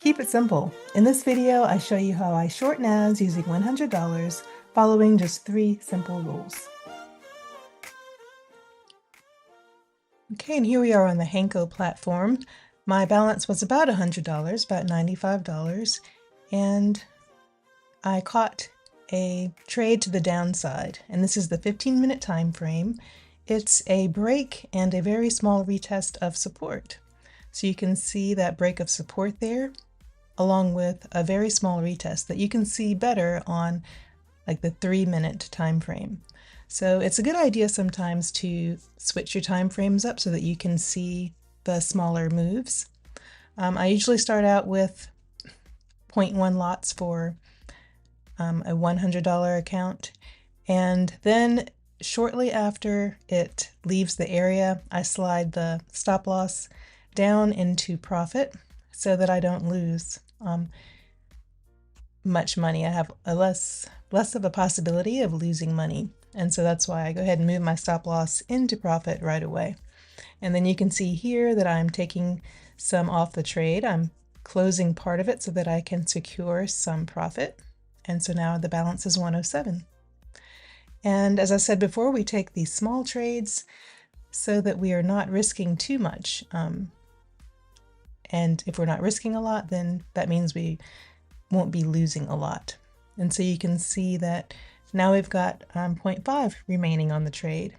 Keep it simple. In this video, I show you how I short NAS using $100, following just 3 simple rules. Okay, and here we are on the Henko platform. My balance was about $100, about $95, and I caught a trade to the downside, and this is the 15-minute time frame. It's a break and a very small retest of support. So you can see that break of support there, along with a very small retest that you can see better on like the 3-minute time frame. So it's a good idea sometimes to switch your time frames up so that you can see the smaller moves. I usually start out with 0.1 lots for a $100 account, and then shortly after it leaves the area, I slide the stop loss down into profit so that I don't lose much money. I have a less of a possibility of losing money, and so that's why I go ahead and move my stop loss into profit right away. And then you can see here that I'm taking some off the trade. I'm closing part of it so that I can secure some profit, and so now the balance is 107. And as I said before, we take these small trades so that we are not risking too much. And if we're not risking a lot, then that means we won't be losing a lot. And so you can see that now we've got 0.5 remaining on the trade.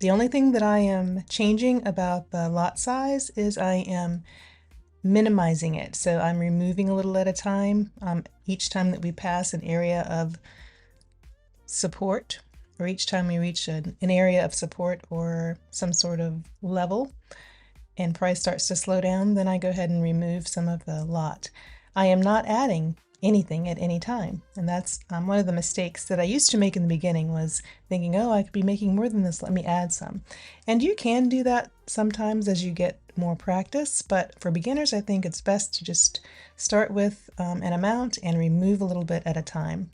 The only thing that I am changing about the lot size is I am minimizing it. So I'm removing a little at a time. Each time that we pass an area of support, or each time we reach an area of support or some sort of level and price starts to slow down, then I go ahead and remove some of the lot. I am not adding anything at any time, and that's one of the mistakes that I used to make in the beginning, was thinking, oh, I could be making more than this, let me add some. And you can do that sometimes as you get more practice, but for beginners I think it's best to just start with an amount and remove a little bit at a time.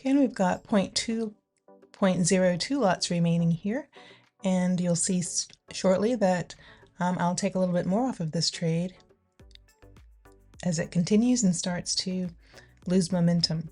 Okay, and we've got 0.02 lots remaining here, and you'll see shortly that I'll take a little bit more off of this trade as it continues and starts to lose momentum.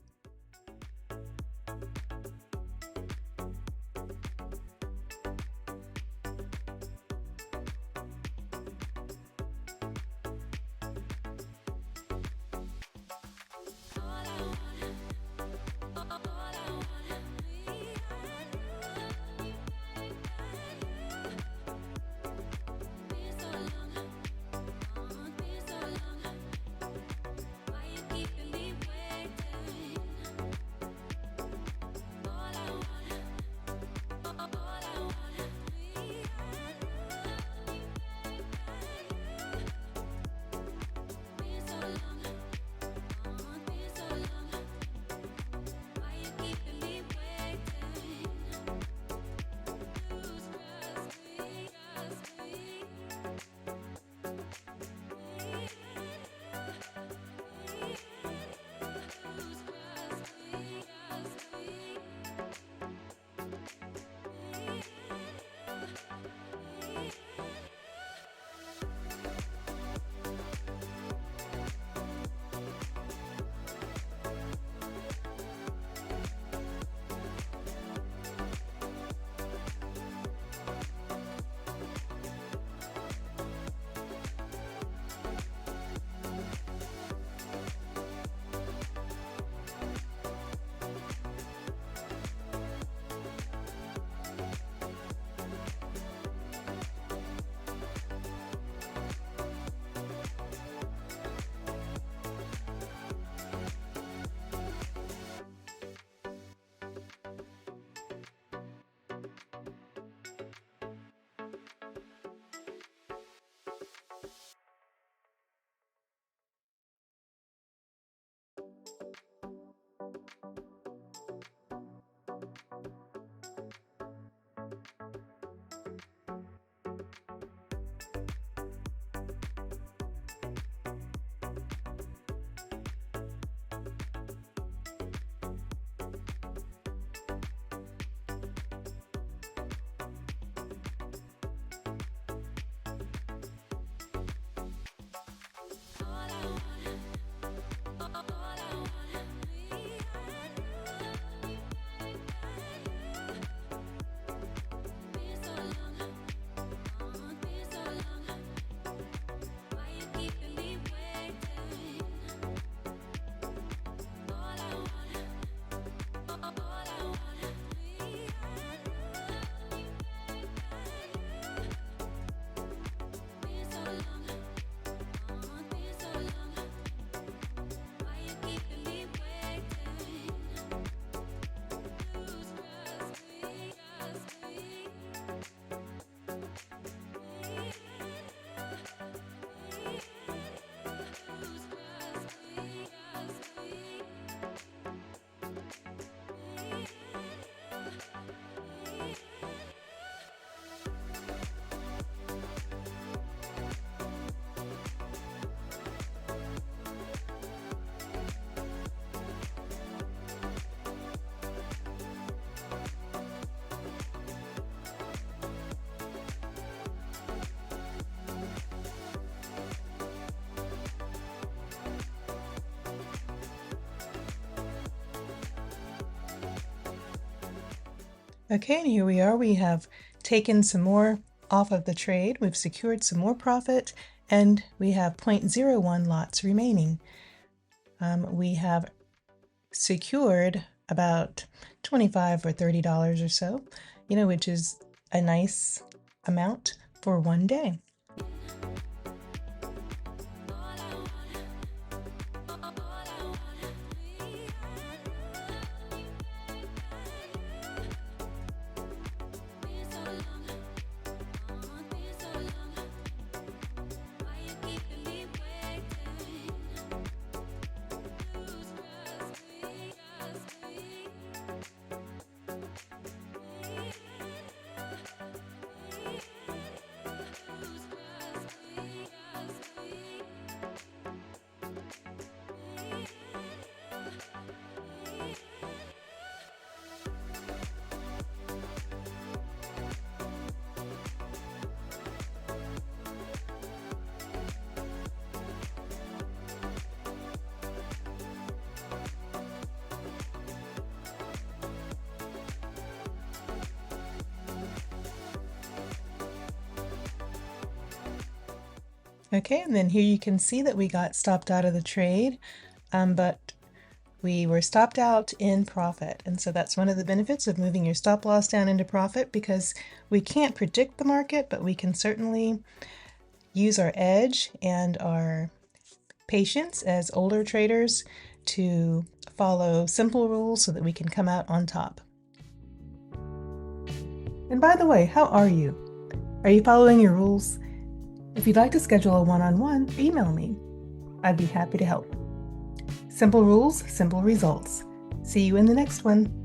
Okay, and here we are. We have taken some more off of the trade. We've secured some more profit, and we have 0.01 lots remaining. We have secured about $25 or $30 or so, which is a nice amount for one day. Okay, and then here you can see that we got stopped out of the trade, but we were stopped out in profit. And so that's one of the benefits of moving your stop loss down into profit, because we can't predict the market, but we can certainly use our edge and our patience as older traders to follow simple rules so that we can come out on top. And by the way, how are you? Are you following your rules? If you'd like to schedule a one-on-one, email me. I'd be happy to help. Simple rules, simple results. See you in the next one.